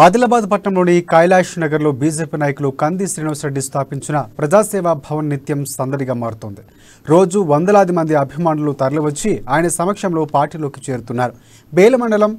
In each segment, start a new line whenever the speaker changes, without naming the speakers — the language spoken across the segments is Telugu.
ఆదిలాబాద్ పట్టణంలోని కైలాష్ నగర్లో బీజేపీ నాయకులు కంది శ్రీనివాసరెడ్డి స్థాపించిన ప్రజాసేవా భవన్ నిత్యం సందడిగా మారుతోంది. రోజు వందలాది మంది అభిమానులు తరలివచ్చి ఆయన సమక్షంలో పార్టీలోకి చేరుతున్నారు. బేల మండలం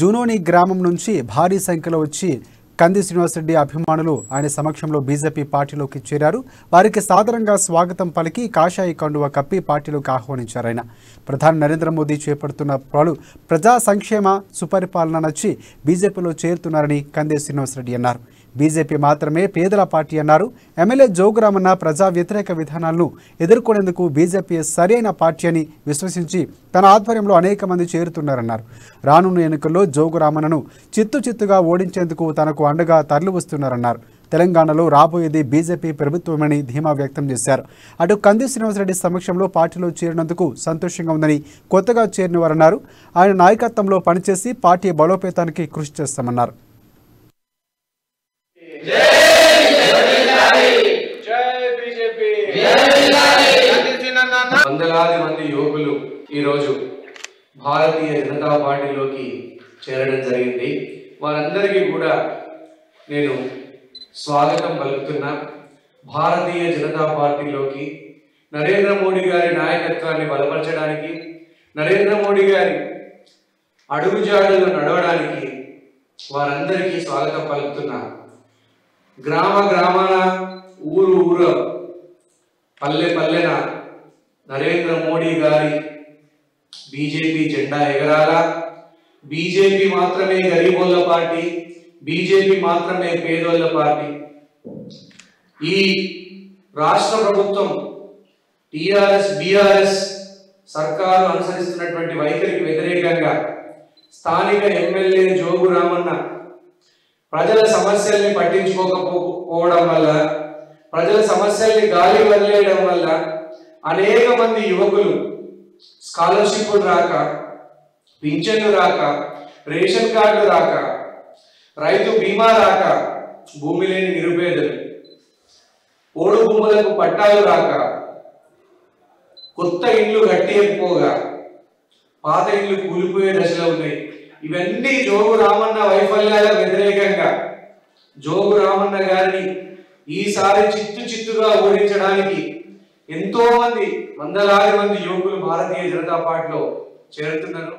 జూనోని గ్రామం నుంచి భారీ సంఖ్యలో వచ్చి కంది శ్రీనివాసరెడ్డి అభిమానులు ఆయన సమక్షంలో బీజేపీ పార్టీలోకి చేరారు. వారికి సాదరంగా స్వాగతం పలికి కాషాయి కండువా కప్పి పార్టీలోకి ఆహ్వానించారు. ఆయన ప్రధాని నరేంద్ర మోదీ చేపడుతున్న పలు ప్రజా సంక్షేమ సుపరిపాలన నచ్చి బీజేపీలో చేరుతున్నారని కంది శ్రీనివాసరెడ్డి అన్నారు. బీజేపీ మాత్రమే పేదల పార్టీ అన్నారు. ఎమ్మెల్యే జోగురామన్న ప్రజా వ్యతిరేక విధానాలను ఎదుర్కొనేందుకు బీజేపీ సరైన పార్టీ అని విశ్వసించి తన ఆధ్వర్యంలో అనేక మంది చేరుతున్నారన్నారు. రానున్న ఎన్నికల్లో జోగురామన్నను చిత్తుగా ఓడించేందుకు తనకు అండగా తరలివస్తున్నారన్నారు. తెలంగాణలో రాబోయేది బీజేపీ ప్రభుత్వమని ధీమా వ్యక్తం చేశారు. అటు కంది శ్రీనివాసరెడ్డి సమక్షంలో పార్టీలో చేరినందుకు సంతోషంగా ఉందని కొత్తగా చేరిన వారన్నారు. ఆయన నాయకత్వంలో పనిచేసి పార్టీ బలోపేతానికి కృషి చేస్తామన్నారు.
వందలాది మంది యువకులు ఈరోజు భారతీయ జనతా పార్టీలోకి చేరడం జరిగింది. వారందరికీ కూడా నేను స్వాగతం పలుకుతున్నా. భారతీయ జనతా పార్టీలోకి నరేంద్ర మోడీ గారి నాయకత్వాన్ని బలపరచడానికి, నరేంద్ర మోడీ గారి అడుగుజాడలు నడవడానికి వారందరికీ స్వాగతం పలుకుతున్నా. గ్రామ గ్రామాన, ఊరు పల్లె పల్లెన నరేంద్ర మోడీ గారి బీజేపీ జెండా ఎగరాల. బీజేపీ మాత్రమే గరీబోళ్ళ పార్టీ, బీజేపీ మాత్రమే పేదోళ్ళ పార్టీ. ఈ రాష్ట్ర ప్రభుత్వం టీఆర్ఎస్ బీఆర్ఎస్ సర్కారు అనుసరిస్తున్నటువంటి వైఖరికి వ్యతిరేకంగా స్థానిక ఎమ్మెల్యే జోగురామన్న ప్రజల సమస్యల్ని పట్టించుకోకపోవడం వల్ల, ప్రజల సమస్యల్ని గాలి వదిలేయడం వల్ల అనేక మంది యువకులు స్కాలర్షిప్లు రాక, పింఛన్లు రాక, రేషన్ కార్డులు రాక, రైతు బీమా రాక, భూమి లేని నిరుపేదలు, ఓడు భూములకు పట్టాలు రాక, కొత్త ఇండ్లు కట్టేయకపోగా పాత ఇండ్లు కూలిపోయే దశలో ఉన్నాయి. ఇవన్నీ జోగురామన్న వైఫల్యాల వ్యతిరేకంగా జోగురామన్న గారిని ఈసారి చిత్తుగా ఓడించడానికి ఎంతో మంది, వందలాది మంది యువకులు భారతీయ జనతా పార్టీలో చేరుతున్నారు.